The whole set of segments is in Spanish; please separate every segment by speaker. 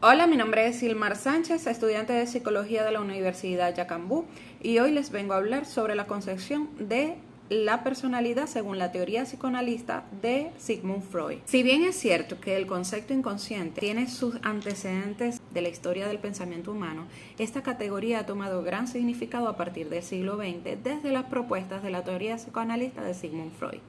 Speaker 1: Hola, mi nombre es Silmar Sánchez, estudiante de Psicología de la Universidad Yacambú, y hoy les vengo a hablar sobre la concepción de la personalidad según la teoría psicoanalista de Sigmund Freud. Si bien es cierto que el concepto inconsciente tiene sus antecedentes de la historia del pensamiento humano, esta categoría ha tomado gran significado a partir del siglo XX desde las propuestas de la teoría psicoanalista de Sigmund Freud.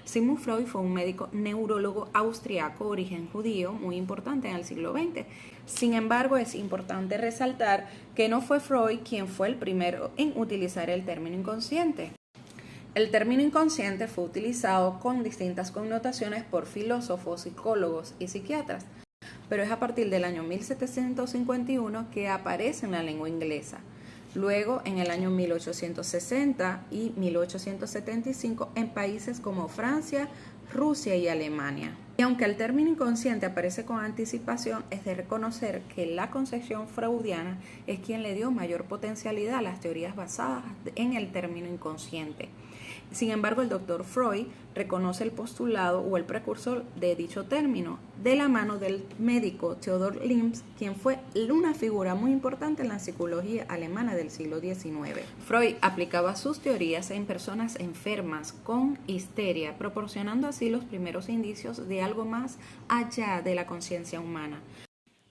Speaker 1: Sigmund Freud fue un médico neurólogo austriaco, origen judío, muy importante en el siglo XX. Sin embargo, es importante resaltar que no fue Freud quien fue el primero en utilizar el término inconsciente. El término inconsciente fue utilizado con distintas connotaciones por filósofos, psicólogos y psiquiatras, pero es a partir del año 1751 que aparece en la lengua inglesa. Luego, en el año 1860 y 1875 en países como Francia, Rusia y Alemania. Y aunque el término inconsciente aparece con anticipación, es de reconocer que la concepción freudiana es quien le dio mayor potencialidad a las teorías basadas en el término inconsciente. Sin embargo, el doctor Freud reconoce el postulado o el precursor de dicho término de la mano del médico Theodor Lims, quien fue una figura muy importante en la psicología alemana del siglo XIX. Freud aplicaba sus teorías en personas enfermas con histeria, proporcionando así los primeros indicios de algo más allá de la conciencia humana.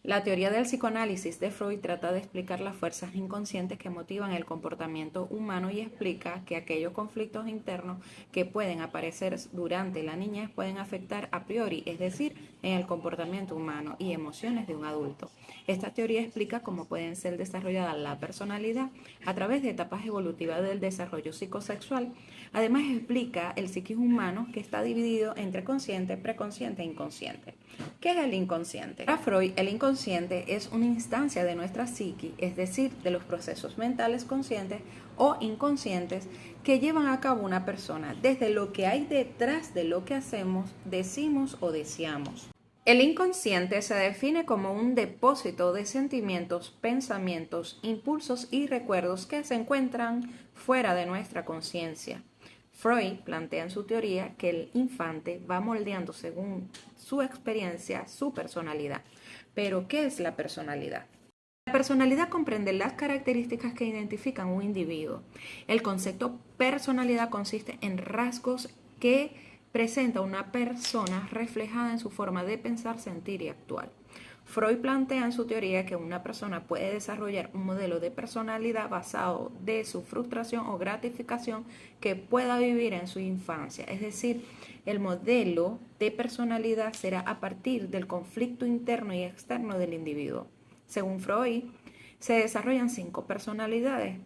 Speaker 1: La teoría del psicoanálisis de Freud trata de explicar las fuerzas inconscientes que motivan el comportamiento humano y explica que aquellos conflictos internos que pueden aparecer durante la niñez pueden afectar a priori, es decir, en el comportamiento humano y emociones de un adulto. Esta teoría explica cómo pueden ser desarrolladas la personalidad a través de etapas evolutivas del desarrollo psicosexual. Además, explica el psiquismo humano que está dividido entre consciente, preconsciente e inconsciente. ¿Qué es el inconsciente? Para Freud, el inconsciente es una instancia de nuestra psique, es decir, de los procesos mentales conscientes o inconscientes que llevan a cabo una persona, desde lo que hay detrás de lo que hacemos, decimos o deseamos. El inconsciente se define como un depósito de sentimientos, pensamientos, impulsos y recuerdos que se encuentran fuera de nuestra conciencia. Freud plantea en su teoría que el infante va moldeando según su experiencia su personalidad. Pero, ¿qué es la personalidad? La personalidad comprende las características que identifican un individuo. El concepto personalidad consiste en rasgos que presenta una persona reflejada en su forma de pensar, sentir y actuar. Freud plantea en su teoría que una persona puede desarrollar un modelo de personalidad basado de su frustración o gratificación que pueda vivir en su infancia. Es decir, el modelo de personalidad será a partir del conflicto interno y externo del individuo. Según Freud, se desarrollan 5 personalidades.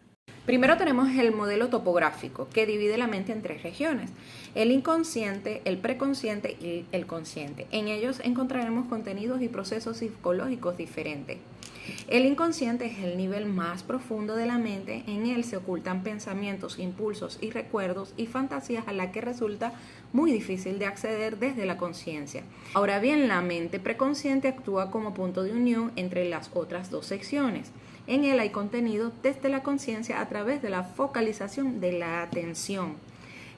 Speaker 1: Primero tenemos el modelo topográfico, que divide la mente en 3 regiones: el inconsciente, el preconsciente y el consciente. En ellos encontraremos contenidos y procesos psicológicos diferentes. El inconsciente es el nivel más profundo de la mente. En él se ocultan pensamientos, impulsos y recuerdos y fantasías a las que resulta muy difícil de acceder desde la conciencia. Ahora bien, la mente preconsciente actúa como punto de unión entre las otras 2 secciones. En él hay contenido desde la conciencia a través de la focalización de la atención.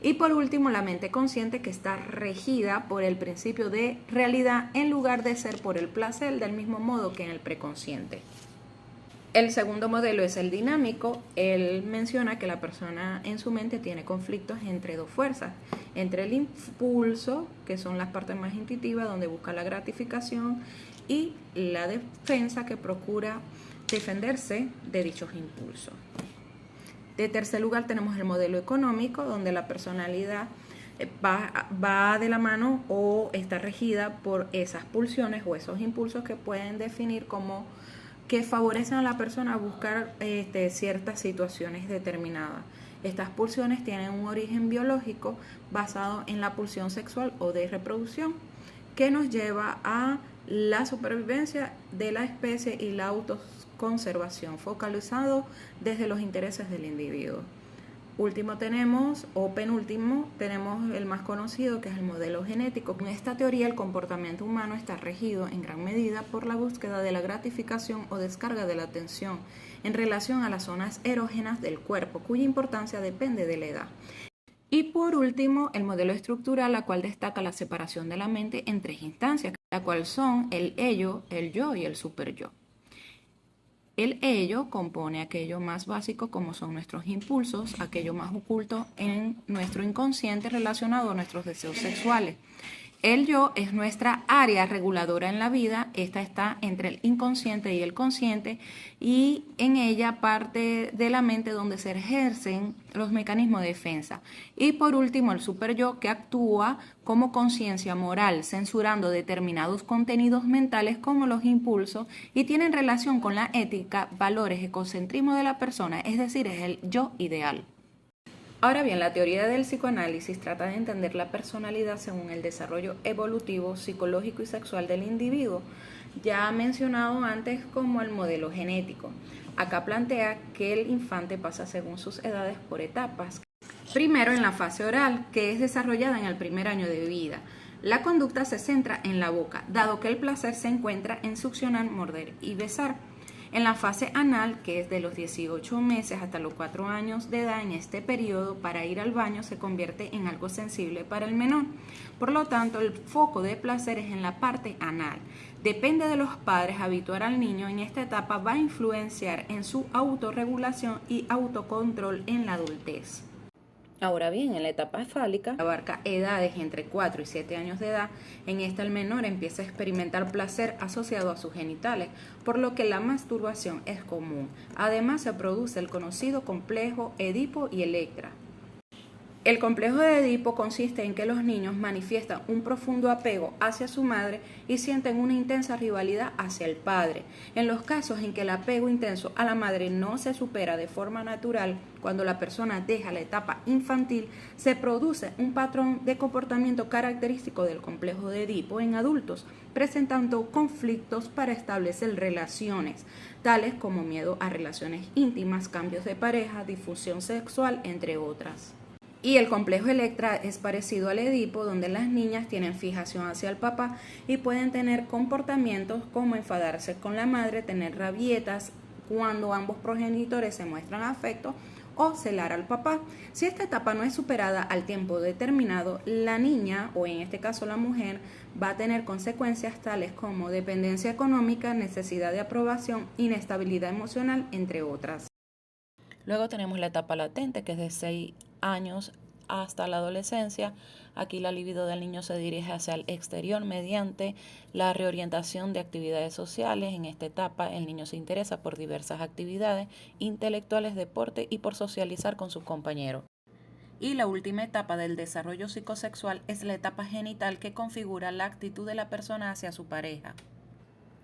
Speaker 1: Y por último, la mente consciente, que está regida por el principio de realidad en lugar de ser por el placer, del mismo modo que en el preconsciente. El segundo modelo es el dinámico. Él menciona que la persona en su mente tiene conflictos entre 2 fuerzas, entre el impulso, que son las partes más intuitivas donde busca la gratificación, y la defensa, que procura defenderse de dichos impulsos. De tercer lugar tenemos el modelo económico, donde la personalidad va de la mano o está regida por esas pulsiones o esos impulsos que pueden definir como que favorecen a la persona a buscar ciertas situaciones determinadas. Estas pulsiones tienen un origen biológico basado en la pulsión sexual o de reproducción, que nos lleva a la supervivencia de la especie y la autoconservación, focalizado desde los intereses del individuo. Último tenemos, o penúltimo, tenemos el más conocido, que es el modelo genético. En esta teoría, el comportamiento humano está regido en gran medida por la búsqueda de la gratificación o descarga de la atención en relación a las zonas erógenas del cuerpo, cuya importancia depende de la edad. Y por último, el modelo estructural, la cual destaca la separación de la mente en 3 instancias, la cual son el ello, el yo y el superyo. El ello compone aquello más básico como son nuestros impulsos, aquello más oculto en nuestro inconsciente relacionado a nuestros deseos sexuales. El yo es nuestra área reguladora en la vida, esta está entre el inconsciente y el consciente y en ella parte de la mente donde se ejercen los mecanismos de defensa. Y por último el superyo que actúa como conciencia moral, censurando determinados contenidos mentales como los impulsos y tienen relación con la ética, valores, egocentrismo de la persona, es decir, es el yo ideal. Ahora bien, la teoría del psicoanálisis trata de entender la personalidad según el desarrollo evolutivo, psicológico y sexual del individuo, ya mencionado antes como el modelo genético. Acá plantea que el infante pasa según sus edades por etapas. Primero en la fase oral, que es desarrollada en el primer año de vida. La conducta se centra en la boca, dado que el placer se encuentra en succionar, morder y besar. En la fase anal, que es de los 18 meses hasta los 4 años de edad, en este periodo para ir al baño se convierte en algo sensible para el menor. Por lo tanto, el foco de placer es en la parte anal. Depende de los padres, habituar al niño en esta etapa va a influenciar en su autorregulación y autocontrol en la adultez. Ahora bien, en la etapa fálica abarca edades entre 4 y 7 años de edad. En esta el menor empieza a experimentar placer asociado a sus genitales, por lo que la masturbación es común. Además se produce el conocido complejo Edipo y Electra. El complejo de Edipo consiste en que los niños manifiestan un profundo apego hacia su madre y sienten una intensa rivalidad hacia el padre. En los casos en que el apego intenso a la madre no se supera de forma natural, cuando la persona deja la etapa infantil, se produce un patrón de comportamiento característico del complejo de Edipo en adultos, presentando conflictos para establecer relaciones, tales como miedo a relaciones íntimas, cambios de pareja, disfunción sexual, entre otras. Y el complejo Electra es parecido al Edipo, donde las niñas tienen fijación hacia el papá y pueden tener comportamientos como enfadarse con la madre, tener rabietas cuando ambos progenitores se muestran afecto o celar al papá. Si esta etapa no es superada al tiempo determinado, la niña, o en este caso la mujer, va a tener consecuencias tales como dependencia económica, necesidad de aprobación, inestabilidad emocional, entre otras. Luego tenemos la etapa latente, que es de 6 años hasta la adolescencia. Aquí la libido del niño se dirige hacia el exterior mediante la reorientación de actividades sociales. En esta etapa el niño se interesa por diversas actividades intelectuales, deporte y por socializar con sus compañeros. Y la última etapa del desarrollo psicosexual es la etapa genital, que configura la actitud de la persona hacia su pareja.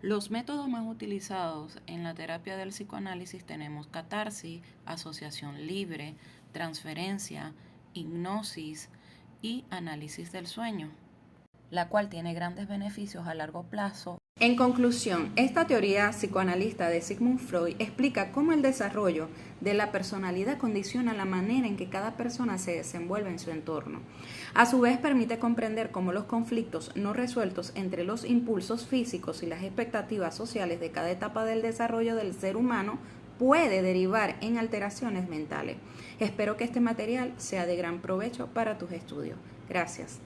Speaker 1: Los métodos más utilizados en la terapia del psicoanálisis tenemos catarsis, asociación libre, transferencia, hipnosis y análisis del sueño, la cual tiene grandes beneficios a largo plazo. En conclusión, esta teoría psicoanalista de Sigmund Freud explica cómo el desarrollo de la personalidad condiciona la manera en que cada persona se desenvuelve en su entorno. A su vez, permite comprender cómo los conflictos no resueltos entre los impulsos físicos y las expectativas sociales de cada etapa del desarrollo del ser humano puede derivar en alteraciones mentales. Espero que este material sea de gran provecho para tus estudios. Gracias.